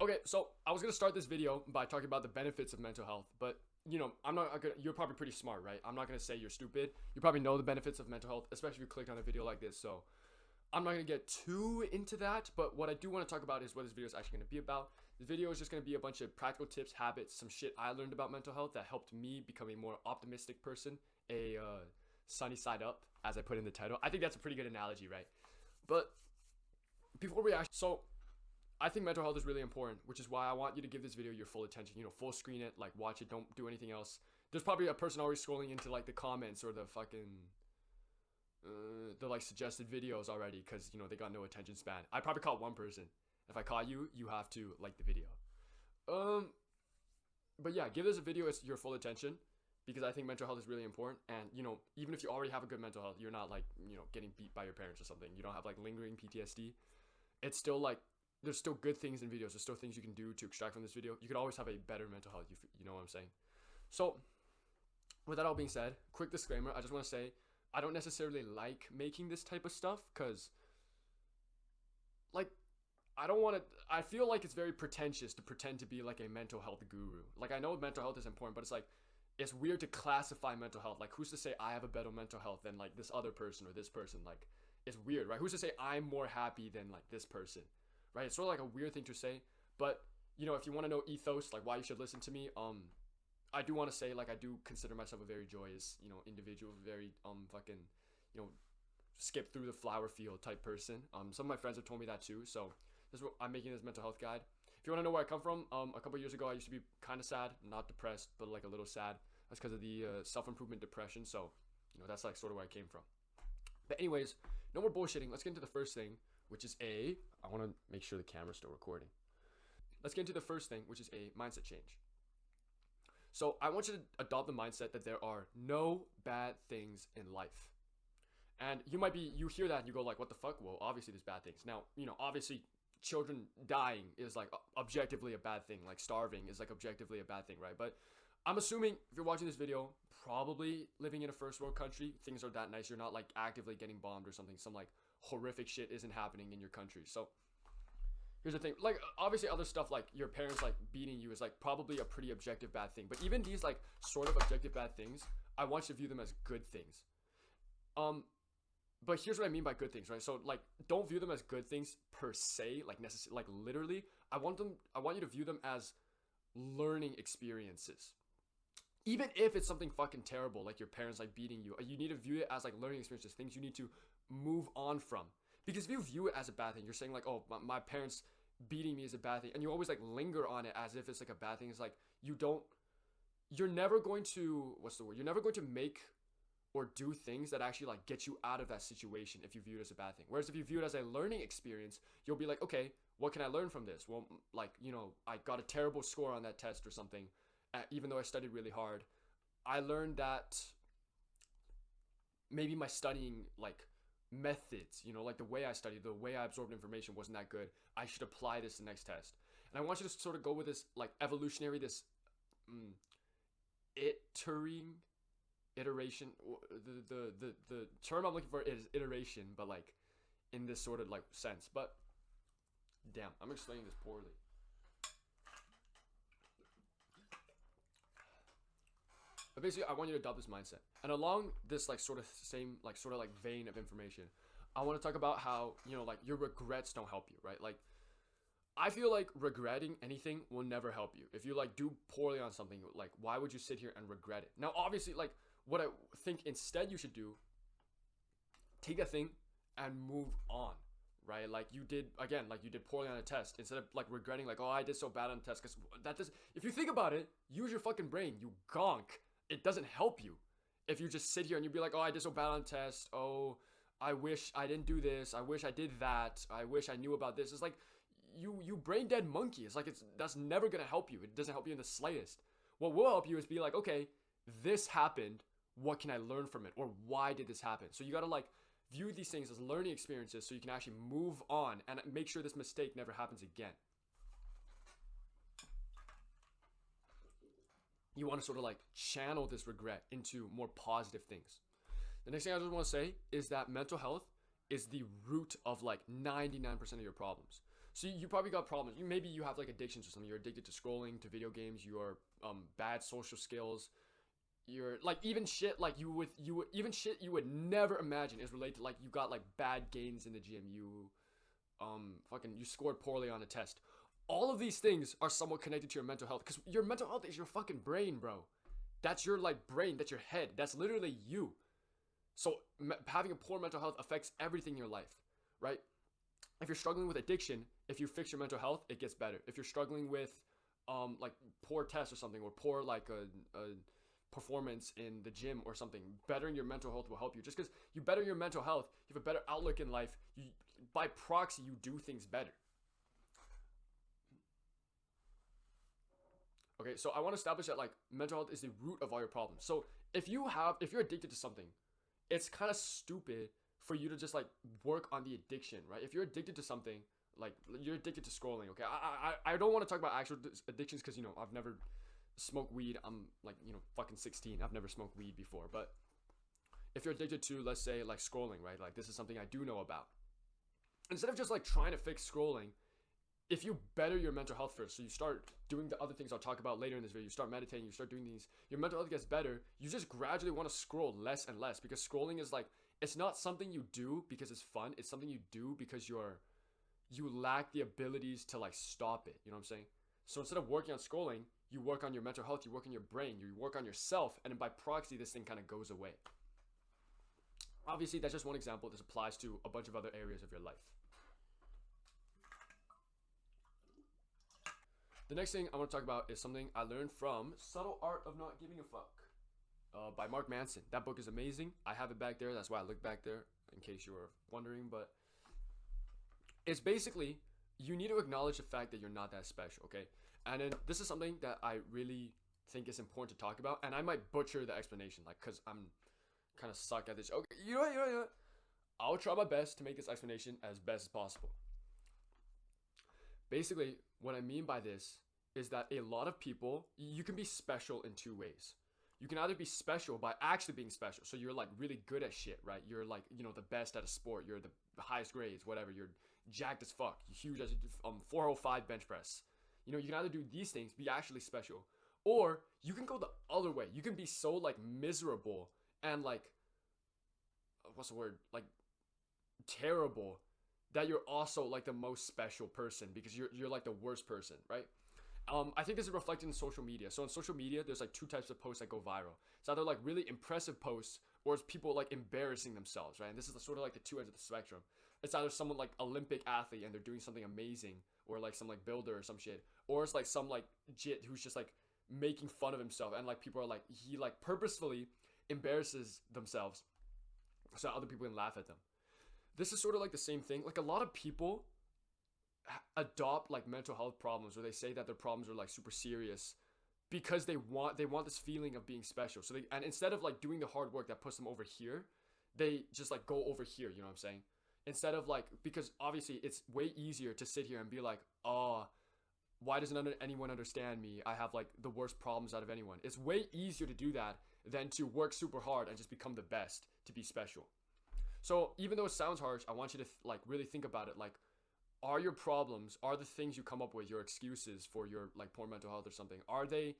Okay, so I was gonna start this video by talking about the benefits of mental health, but I'm not gonna. You're probably pretty smart, right? I'm not gonna say you're stupid. You probably know the benefits of mental health, especially if you clicked on a video like this. So I'm not gonna get too into that, but what I do want to talk about is what this video is actually gonna be about. The video is just gonna be a bunch of practical tips, habits, some shit I learned about mental health that helped me become a more optimistic person, a sunny side up, as I put in the title. I think that's a pretty good analogy, right? But before we actually, so I think mental health is really important, which is why I want you to give this video your full attention. Full screen it, like watch it, don't do anything else. There's probably a person already scrolling into like the comments or the fucking the like suggested videos already because they got no attention span. I probably caught one person. If I caught you, you have to like the video. But yeah, give this video your full attention because I think mental health is really important. And even if you already have a good mental health, you're not like getting beat by your parents or something. You don't have like lingering PTSD. It's still like there's still good things in videos. There's still things you can do to extract from this video. You could always have a better mental health. You know what I'm saying? So with that all being said, quick disclaimer. I just want to say I don't necessarily like making this type of stuff because like I don't want to. I feel like it's very pretentious to pretend to be like a mental health guru. Like I know mental health is important, but it's weird to classify mental health. Like who's to say I have a better mental health than like this other person or this person? Like it's weird, right? Who's to say I'm more happy than like this person? Right? It's sort of like a weird thing to say, but if you want to know ethos, like why you should listen to me, I do want to say like I do consider myself a very joyous, individual, very fucking, skip through the flower field type person. Some of my friends have told me that too, so this is what I'm making this mental health guide. If you want to know where I come from, a couple years ago I used to be kind of sad, not depressed, but like a little sad. That's because of the self-improvement depression. So that's like sort of where I came from. But anyways, no more bullshitting. Let's get into the first thing, which is I want to make sure the camera's still recording. Let's get into the first thing, which is a mindset change. So I want you to adopt the mindset that there are no bad things in life. And you hear that and you go like, what the fuck? Well, obviously there's bad things. Now, obviously children dying is like objectively a bad thing. Like starving is like objectively a bad thing, right? But I'm assuming if you're watching this video, probably living in a first world country, things are that nice. You're not like actively getting bombed or something. Some like horrific shit isn't happening in your country. So here's the thing, like obviously other stuff like your parents like beating you is like probably a pretty objective bad thing. But even these like sort of objective bad things, I want you to view them as good things. But here's what I mean by good things, right? So like don't view them as good things per se, like necessarily, like literally. I want you to view them as learning experiences. Even if it's something fucking terrible, like your parents like beating you, you need to view it as like learning experiences, things you need to move on from. Because if you view it as a bad thing, you're saying like, oh, my parents beating me is a bad thing, and you always like linger on it as if it's like a bad thing. It's like you're never going to, you're never going to make or do things that actually like get you out of that situation if you view it as a bad thing. Whereas if you view it as a learning experience, you'll be like, okay, what can I learn from this? Well, like, I got a terrible score on that test or something, even though I studied really hard. I learned that maybe my studying like methods, like the way I studied, the way I absorbed information wasn't that good. I should apply this the next test. And I want you to sort of go with this like evolutionary, this iteration. The term I'm looking for is iteration, but like in this sort of like sense. But damn, I'm explaining this poorly. But basically, I want you to adopt this mindset. And along this like sort of same like sort of like vein of information, I want to talk about how, like your regrets don't help you, right? Like I feel like regretting anything will never help you. If you like do poorly on something, like why would you sit here and regret it? Now, obviously, like what I think instead you should do, take that thing and move on, right? Like you did poorly on a test, instead of like regretting like, oh, I did so bad on the test. Because that does, if you think about it, use your fucking brain, you gonk. It doesn't help you if you just sit here and you be like, oh, I did so bad on the test. Oh, I wish I didn't do this. I wish I did that. I wish I knew about this. It's like you brain dead monkey. It's like that's never gonna help you. It doesn't help you in the slightest. What will help you is be like, okay, this happened. What can I learn from it? Or why did this happen? So you gotta like view these things as learning experiences so you can actually move on and make sure this mistake never happens again. You want to sort of like channel this regret into more positive things. The next thing I just want to say is that mental health is the root of like 99% of your problems. So you probably got problems. Maybe you have like addictions or something. You're addicted to scrolling, to video games. You are bad social skills. You're like even shit like you would even shit you would never imagine is related to like you got like bad gains in the gym. You fucking you scored poorly on a test. All of these things are somewhat connected to your mental health because your mental health is your fucking brain, bro. That's your like brain. That's your head. That's literally you. So having a poor mental health affects everything in your life, right? If you're struggling with addiction, if you fix your mental health, it gets better. If you're struggling with like poor tests or something, or poor like a performance in the gym or something, bettering your mental health will help you. Just because you better your mental health, you have a better outlook in life. You, by proxy, you do things better. Okay, so I want to establish that like mental health is the root of all your problems. So if you're addicted to something, it's kind of stupid for you to just like work on the addiction, right? If you're addicted to something, like you're addicted to scrolling, okay? I don't want to talk about actual addictions because I've never smoked weed. I'm like fucking 16. I've never smoked weed before, but if you're addicted to, let's say, like scrolling, right? Like this is something I do know about. Instead of just like trying to fix scrolling, if you better your mental health first, so you start doing the other things I'll talk about later in this video, you start meditating, you start doing these, your mental health gets better, you just gradually want to scroll less and less because scrolling is like, it's not something you do because it's fun, it's something you do because you lack the abilities to like stop it, you know what I'm saying? So instead of working on scrolling, you work on your mental health, you work on your brain, you work on yourself, and then by proxy, this thing kind of goes away. Obviously, that's just one example. This applies to a bunch of other areas of your life. The next thing I want to talk about is something I learned from Subtle Art of Not Giving a Fuck by Mark Manson. That book is amazing. I have it back there. That's why I look back there, in case you were wondering. But it's basically, you need to acknowledge the fact that you're not that special, okay? And then this is something that I really think is important to talk about. And I might butcher the explanation, like, because I'm kind of suck at this. Okay, you know what? I'll try my best to make this explanation as best as possible. Basically, what I mean by this is that a lot of people, you can be special in two ways. You can either be special by actually being special. So you're like really good at shit, right? You're like, the best at a sport. You're the highest grades, whatever. You're jacked as fuck. You're huge as 405 bench press. You can either do these things, be actually special, or you can go the other way. You can be so like miserable and like, what's the word? Like terrible that you're also like the most special person because you're like the worst person, right? I think this is reflected in social media. So on social media, there's like two types of posts that go viral. It's either like really impressive posts or it's people like embarrassing themselves, right? And this is sort of like the two ends of the spectrum. It's either someone like Olympic athlete and they're doing something amazing, or like some like builder or some shit, or it's like some like jit who's just like making fun of himself and like people are like, he like purposefully embarrasses themselves so other people can laugh at them. This is sort of like the same thing. Like a lot of people adopt like mental health problems, or they say that their problems are like super serious because they want this feeling of being special. So and instead of like doing the hard work that puts them over here, they just like go over here, you know what I'm saying? Instead of like, because obviously it's way easier to sit here and be like, oh, why doesn't anyone understand me? I have like the worst problems out of anyone. It's way easier to do that than to work super hard and just become the best to be special. So even though it sounds harsh, I want you to like really think about it. Like, are your problems, are the things you come up with, your excuses for your like poor mental health or something, are they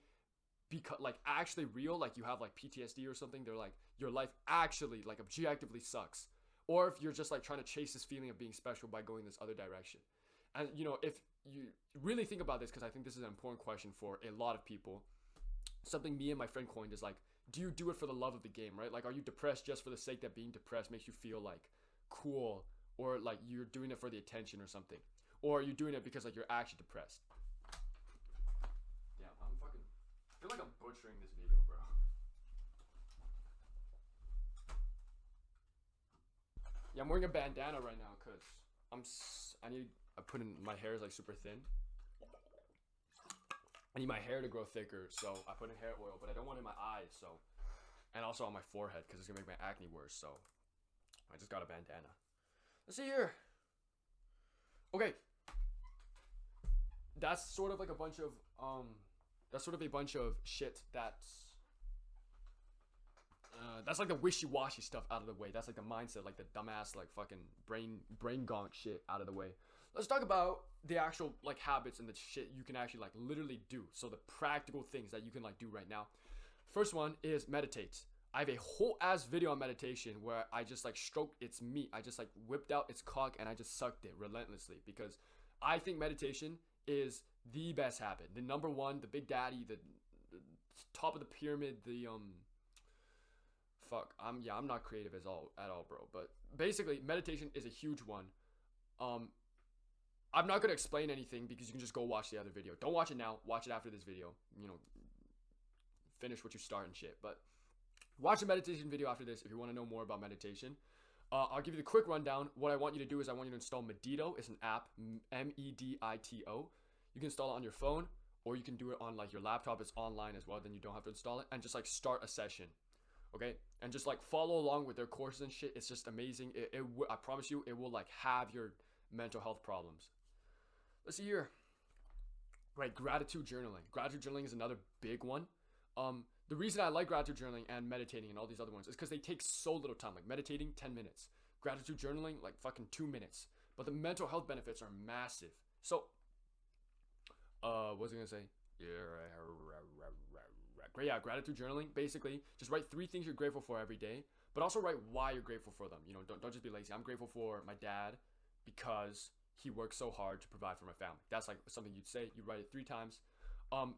like actually real? Like you have like PTSD or something? They're like your life actually like objectively sucks. Or if you're just like trying to chase this feeling of being special by going this other direction. And if you really think about this, because I think this is an important question for a lot of people, something me and my friend coined is like, do you do it for the love of the game, right? Like, are you depressed just for the sake that being depressed makes you feel like cool, or like you're doing it for the attention or something, or are you doing it because like you're actually depressed? Yeah, I feel like I'm butchering this video, bro. Yeah, I'm wearing a bandana right now because I put in, my hair is like super thin. I need my hair to grow thicker, so I put in hair oil, but I don't want it in my eyes, so, and also on my forehead because it's gonna make my acne worse. So I just got a bandana. Let's see here. Okay, that's sort of like a bunch of shit that's like the wishy-washy stuff out of the way. That's like the mindset, like the dumbass, like fucking brain gonk shit out of the way. let's talk about the actual like habits and the shit you can actually like literally do. So the practical things that you can like do right now. First one is meditate. I have a whole ass video on meditation where I just like stroked its meat. I just like whipped out its cock and I just sucked it relentlessly because I think meditation is the best habit. The number one, the big daddy, the top of the pyramid, the I'm not creative at all, bro. But basically meditation is a huge one. I'm not gonna explain anything because you can just go watch the other video. Don't watch it now, watch it after this video. You know, finish what you start and shit. But watch a meditation video after this if you want to know more about meditation. I'll give you the quick rundown. What I want you to do is I want you to install Medito. It's an app, Medito. You can install it on your phone or you can do it on like your laptop. It's online as well. Then you don't have to install it and just like start a session. Okay, and just like follow along with their courses and shit. It's just amazing. I promise you, it will like have your mental health problems. Let's see here. Right, gratitude journaling. Gratitude journaling is another big one. The reason I like gratitude journaling and meditating and all these other ones is because they take so little time. Like meditating, 10 minutes. Gratitude journaling, like fucking 2 minutes. But the mental health benefits are massive. So, what was I gonna say? Yeah, gratitude journaling. Basically, just write 3 things you're grateful for every day, but also write why you're grateful for them. You know, don't just be lazy. I'm grateful for my dad because he works so hard to provide for my family. That's like something you'd say. You write it 3 times.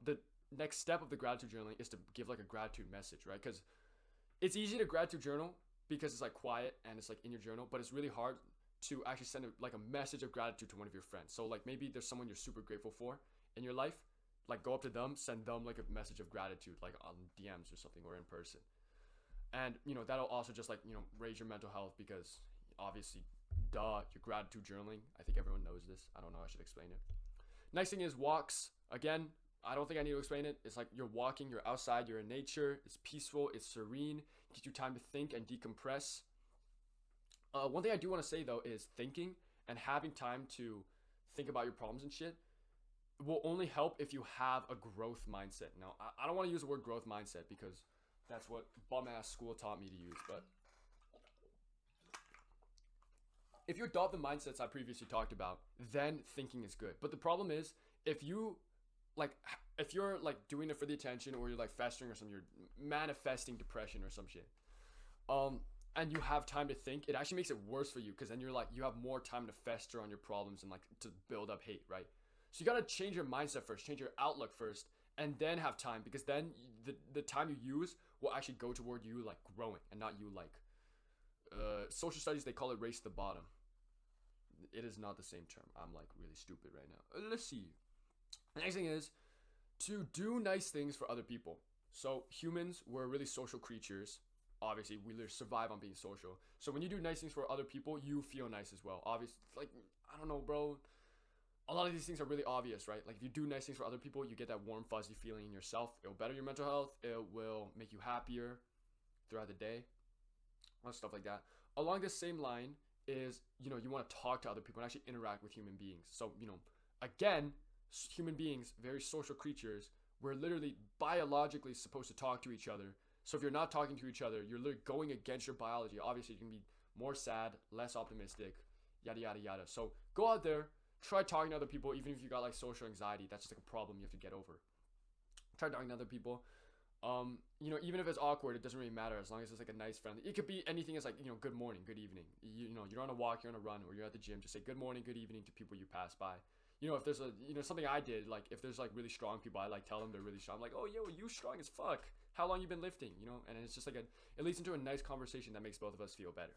The next step of the gratitude journaling is to give like a gratitude message, right? Because it's easy to gratitude journal because it's like quiet and it's like in your journal, but it's really hard to actually send like a message of gratitude to one of your friends. So like maybe there's someone you're super grateful for in your life, like go up to them, send them like a message of gratitude, like on DMs or something or in person. And you know, that'll also just like, you know, raise your mental health because obviously, your gratitude journaling. I think everyone knows this. I don't know, I should explain it. Next thing is walks. Again, I don't think I need to explain it. It's like you're walking, you're outside, you're in nature. It's peaceful, it's serene. It gives you time to think and decompress. One thing I do want to say though is thinking and having time to think about your problems and shit will only help if you have a growth mindset. Now, I don't want to use the word growth mindset because that's what bum ass school taught me to use, but if you adopt the mindsets I previously talked about, then thinking is good. But the problem is if you're like doing it for the attention or you're like festering or something, you're manifesting depression or some shit. And you have time to think, it actually makes it worse for you because then you're like, you have more time to fester on your problems and like to build up hate, right? So you got to change your mindset first, change your outlook first, and then have time because then the time you use will actually go toward you like growing and not you like, social studies, they call it race to the bottom. It is not the same term. I'm like really stupid right now. Let's see. The next thing is to do nice things for other people. So humans, we're really social creatures. Obviously, we survive on being social. So when you do nice things for other people, you feel nice as well. Obviously, like, I don't know, bro. A lot of these things are really obvious, right? Like if you do nice things for other people, you get that warm, fuzzy feeling in yourself. It will better your mental health. It will make you happier throughout the day. Stuff like that. Along the same line is, you know, you want to talk to other people and actually interact with human beings. So, you know, again, human beings, very social creatures, we're literally biologically supposed to talk to each other. So if you're not talking to each other, you're literally going against your biology. Obviously, you can be more sad, less optimistic, yada, yada, yada. So go out there, try talking to other people, even if you got like social anxiety. That's just like a problem you have to get over. Try talking to other people. You know, even if it's awkward, it doesn't really matter as long as it's like a nice friendly. It could be anything as like, you know, good morning, good evening. You know, you're on a walk, you're on a run, or you're at the gym. Just say good morning, good evening to people you pass by. You know, if there's something I did, like if there's like really strong people, I like tell them they're really strong. I'm like, oh, yo, you strong as fuck. How long you been lifting? You know, and it's just like it leads into a nice conversation that makes both of us feel better.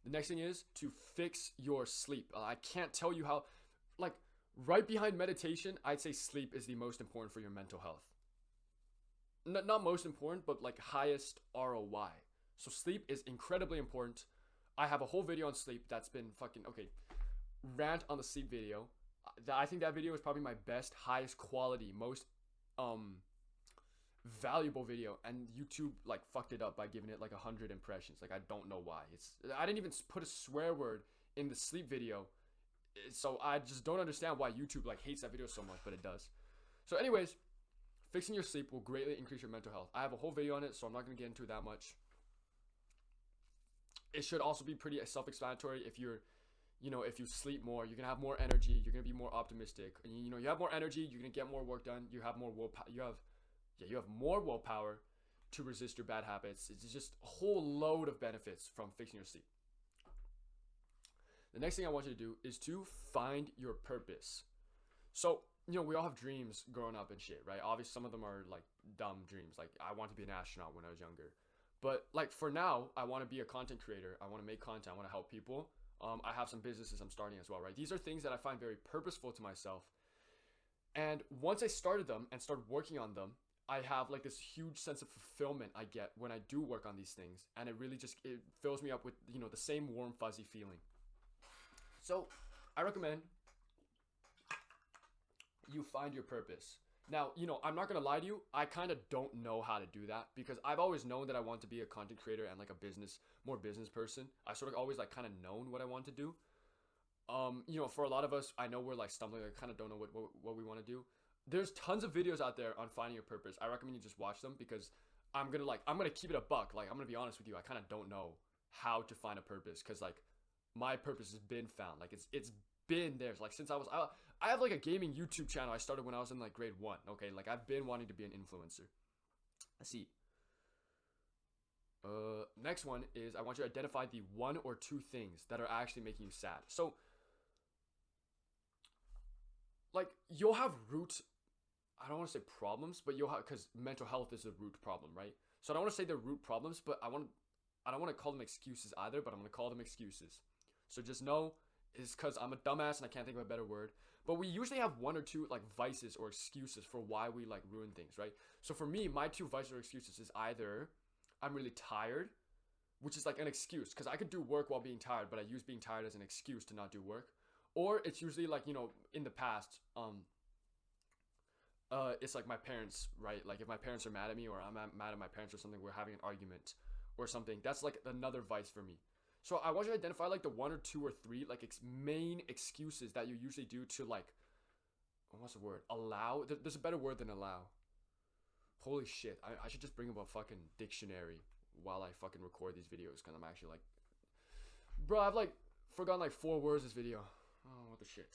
The next thing is to fix your sleep. I can't tell you how, like right behind meditation, I'd say sleep is the most important for your mental health. Not most important, but like highest ROI. So sleep is incredibly important. I have a whole video on sleep that's been fucking, okay, rant on the sleep video. I think that video is probably my best, highest quality, most valuable video, and YouTube like fucked it up by giving it like 100 impressions. Like I don't know why. I didn't even put a swear word in the sleep video, so I just don't understand why YouTube like hates that video so much, but it does. So anyways, fixing your sleep will greatly increase your mental health. I have a whole video on it, so I'm not going to get into it that much. It should also be pretty self-explanatory. If you're if you sleep more, you're gonna have more energy. You're gonna be more optimistic. And, you have more energy. You're gonna get more work done. You have more willpower. You have more willpower to resist your bad habits. It's just a whole load of benefits from fixing your sleep. The next thing I want you to do is to find your purpose. So, we all have dreams growing up and shit, right? Obviously, some of them are like dumb dreams. Like, I want to be an astronaut when I was younger. But like for now, I want to be a content creator. I want to make content. I want to help people. I have some businesses I'm starting as well, right? These are things that I find very purposeful to myself. And once I started them and started working on them, I have like this huge sense of fulfillment I get when I do work on these things. And it fills me up with, the same warm, fuzzy feeling. So I recommend you find your purpose. Now, I'm not going to lie to you. I kind of don't know how to do that because I've always known that I want to be a content creator and like more business person. I sort of always like kind of known what I want to do. For a lot of us, I know we're like stumbling. I kind of don't know what we want to do. There's tons of videos out there on finding your purpose. I recommend you just watch them because I'm going to keep it a buck. Like, I'm going to be honest with you. I kind of don't know how to find a purpose because like my purpose has been found. Like it's been there. Like since I have like a gaming YouTube channel I started when I was in like grade 1. Okay, like I've been wanting to be an influencer. Let's see. Next one is I want you to identify the 1 or 2 things that are actually making you sad. So like you'll have I don't want to say problems, but you'll have, because mental health is a root problem, right? So I don't want to say they're root problems, but I don't want to call them excuses either, but I'm going to call them excuses. So just know it's because I'm a dumbass and I can't think of a better word. But we usually have 1 or 2 like vices or excuses for why we like ruin things, right? So for me, my 2 vices or excuses is either I'm really tired, which is like an excuse because I could do work while being tired, but I use being tired as an excuse to not do work. Or it's usually like, in the past, it's like my parents, right? Like if my parents are mad at me or I'm mad at my parents or something, we're having an argument or something. That's like another vice for me. So I want you to identify like the 1 or 2 or 3 like main excuses that you usually do to like, what's the word? Allow? There's a better word than allow. Holy shit. I should just bring up a fucking dictionary while I fucking record these videos because I'm actually like, bro, I've like forgotten like 4 words this video. Oh, what the shit.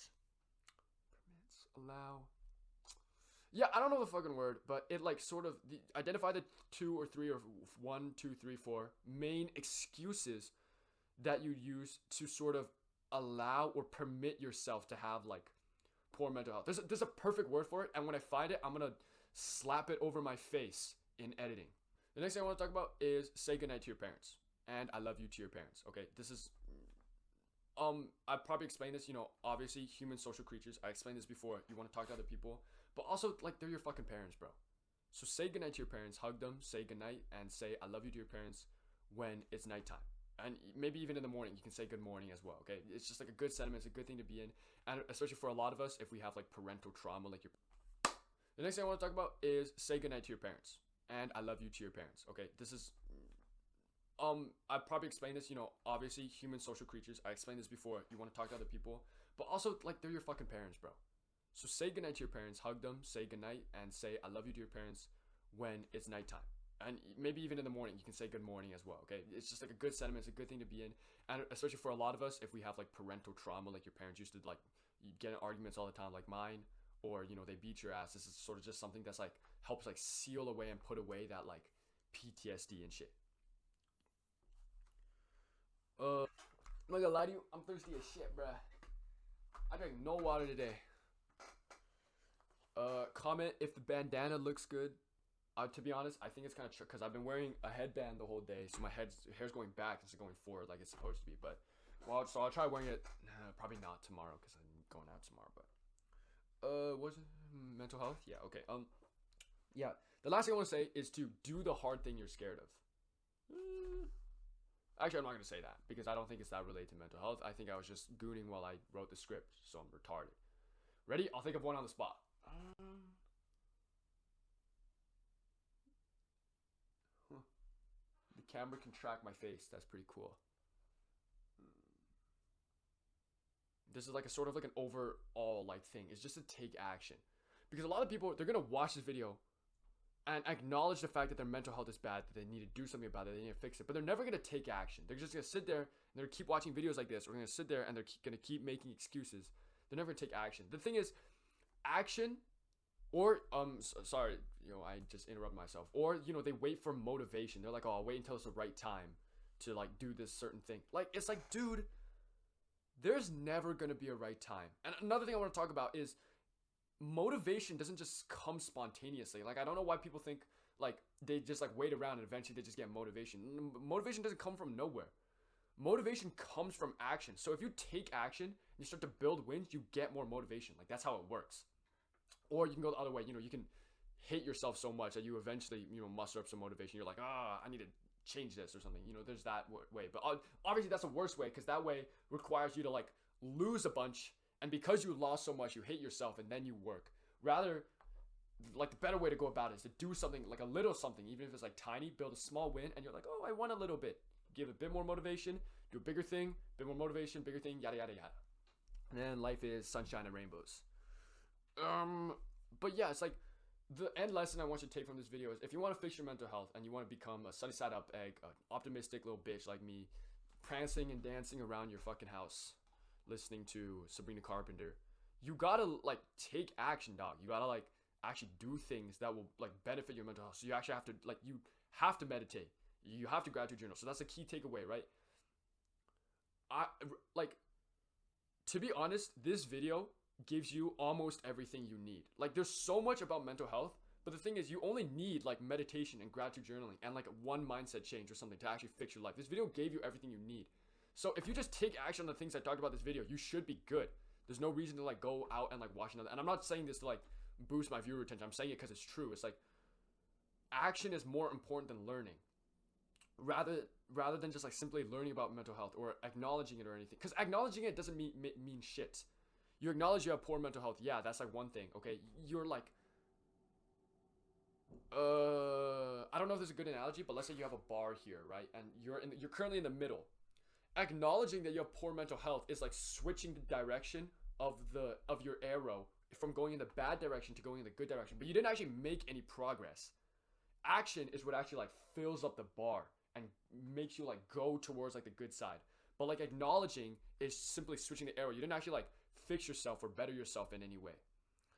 Permits, allow. Yeah, I don't know the fucking word, but it like sort of identify the 2 or 3 or 1, 2, 3, 4 main excuses that you use to sort of allow or permit yourself to have like poor mental health. There's a perfect word for it, and when I find it, I'm gonna slap it over my face in editing. The next thing I want to talk about is say goodnight to your parents and I love you to your parents. Okay, this is I probably explained this. Obviously human social creatures. I explained this before. You want to talk to other people, but also like they're your fucking parents, bro. So say goodnight to your parents, hug them, say goodnight, and say I love you to your parents when it's nighttime. And maybe even in the morning, you can say good morning as well, okay? It's just like a good sentiment. It's a good thing to be in. And especially for a lot of us, if we have like parental trauma, like the next thing I want to talk about is say goodnight to your parents. And I love you to your parents, okay? This is, I probably explained this, obviously human social creatures. I explained this before. You want to talk to other people, but also like they're your fucking parents, bro. So say goodnight to your parents, hug them, say goodnight, and say I love you to your parents when it's nighttime. And maybe even in the morning, you can say good morning as well, okay? It's just like a good sentiment. It's a good thing to be in. And especially for a lot of us, if we have like parental trauma, like your parents used to like get in arguments all the time like mine, or, they beat your ass. This is sort of just something that's like helps like seal away and put away that like PTSD and shit. I'm not gonna lie to you, I'm thirsty as shit, bruh. I drank no water today. Comment if the bandana looks good. To be honest, I think it's kind of because I've been wearing a headband the whole day, so my hair's going back instead of going forward like it's supposed to be. But so I'll try wearing it. Probably not tomorrow because I'm going out tomorrow. But what's it? Mental health? Yeah. Okay. Yeah. The last thing I want to say is to do the hard thing you're scared of. Actually, I'm not gonna say that because I don't think it's that related to mental health. I think I was just gooning while I wrote the script, so I'm retarded. Ready? I'll think of one on the spot. The camera can track my face. That's pretty cool. This is like a sort of like an overall like thing. It's just to take action. Because a lot of people, they're going to watch this video and acknowledge the fact that their mental health is bad, that they need to do something about it, they need to fix it. But they're never going to take action. They're just going to sit there And they're gonna keep watching videos like this. Or gonna sit there and they're gonna keep making excuses. They're never gonna take action. The thing is, action, or sorry, I just interrupted myself. Or they wait for motivation. They're like, oh, I'll wait until it's the right time to like do this certain thing. Like, it's like, dude, there's never gonna be a right time. And another thing I want to talk about is motivation doesn't just come spontaneously. Like, I don't know why people think like they just like wait around and eventually they just get motivation. Motivation doesn't come from nowhere. Motivation comes from action. So if you take action and you start to build wins, you get more motivation. Like, that's how it works. Or you can go the other way. You can hate yourself so much that you eventually muster up some motivation. You're like, I need to change this or something. There's that way. But obviously that's the worst way, because that way requires you to like lose a bunch, and because you lost so much, you hate yourself, and then you work. Rather, like, the better way to go about it is to do something, like a little something, even if it's like tiny. Build a small win, and you're like, oh, I won a little bit. Give a bit more motivation, do a bigger thing, bit more motivation, bigger thing, yada yada yada. And then life is sunshine and rainbows. But yeah, it's like the end lesson I want you to take from this video is, if you want to fix your mental health and you want to become a sunny side up egg, an optimistic little bitch like me, prancing and dancing around your fucking house, listening to Sabrina Carpenter, you gotta like take action, dog. You gotta like actually do things that will like benefit your mental health. So you actually have to you have to meditate. You have to gratitude journal. So that's a key takeaway, right? To be honest, this video gives you almost everything you need. Like, there's so much about mental health, but the thing is, you only need like meditation and gratitude journaling and like one mindset change or something to actually fix your life. This video gave you everything you need. So if you just take action on the things I talked about this video, you should be good. There's no reason to like go out and like watch another. And I'm not saying this to like boost my viewer retention. I'm saying it because it's true. It's like, action is more important than learning. Rather than just like simply learning about mental health or acknowledging it or anything. Because acknowledging it doesn't mean shit. You acknowledge you have poor mental health. Yeah, that's like one thing. Okay, you're like, I don't know if there's a good analogy, but let's say you have a bar here, right? And you're currently in the middle. Acknowledging that you have poor mental health is like switching the direction of your arrow from going in the bad direction to going in the good direction. But you didn't actually make any progress. Action is what actually like fills up the bar and makes you like go towards like the good side. But like acknowledging is simply switching the arrow. You didn't actually like fix yourself or better yourself in any way.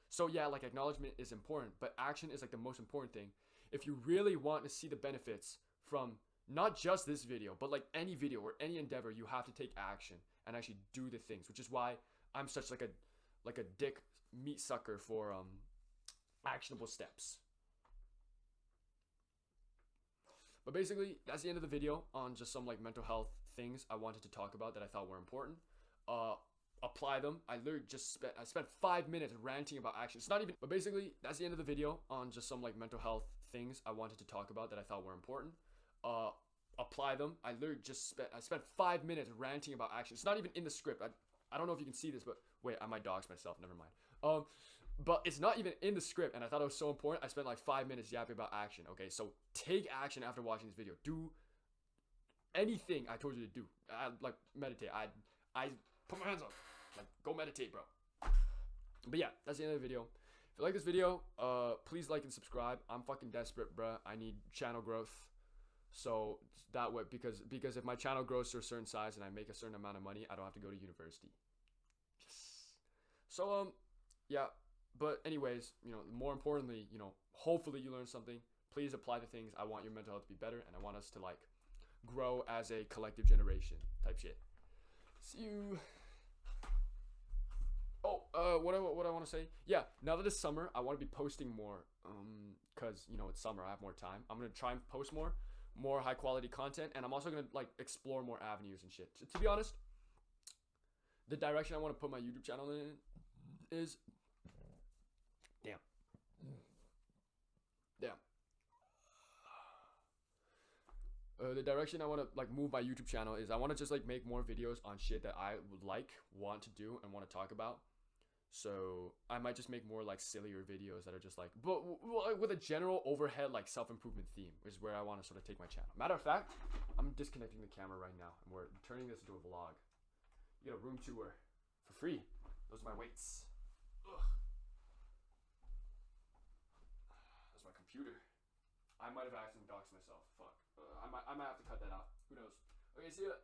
So yeah, like acknowledgement is important, but action is like the most important thing. If you really want to see the benefits from not just this video, but like any video or any endeavor, you have to take action and actually do the things, which is why I'm such like a dick meat sucker for actionable steps. But basically, that's the end of the video on just some like mental health things I wanted to talk about that I thought were important. Apply them. I literally just spent 5 minutes ranting about action. It's not even, but basically, that's the end of the video on just some like mental health things I wanted to talk about that I thought were important. Apply them. I literally just spent 5 minutes ranting about action. It's not even in the script. I don't know if you can see this, but wait, I might dox myself. Never mind. But it's not even in the script, and I thought it was so important. I spent like 5 minutes yapping about action. Okay, so take action after watching this video. Do anything I told you to do. Like meditate. I put my hands up. Like, go meditate, bro. But yeah, that's the end of the video. If you like this video, please like and subscribe. I'm fucking desperate, bruh. I need channel growth. So that way, because if my channel grows to a certain size and I make a certain amount of money, I don't have to go to university. Yes. So yeah. But anyways, more importantly, hopefully you learned something. Please apply the things. I want your mental health to be better, and I want us to like grow as a collective generation type shit. See you. Oh, what I want to say? Yeah, now that it's summer, I want to be posting more. Cause it's summer, I have more time. I'm gonna try and post more high quality content, and I'm also gonna like explore more avenues and shit. So, to be honest, the direction I want to put my YouTube channel in is. Damn. The direction I want to like move my YouTube channel is I want to just like make more videos on shit that I would want to do and want to talk about. So I might just make more like sillier videos that are just like, but with a general overhead like self-improvement theme, which is where I want to sort of take my channel. Matter of fact, I'm disconnecting the camera right now and we're turning this into a vlog. You get a room tour for free. Those are my weights. Ugh. That's my computer. I might have accidentally doxed myself. Fuck. I might have to cut that out. Who knows? Okay, see ya.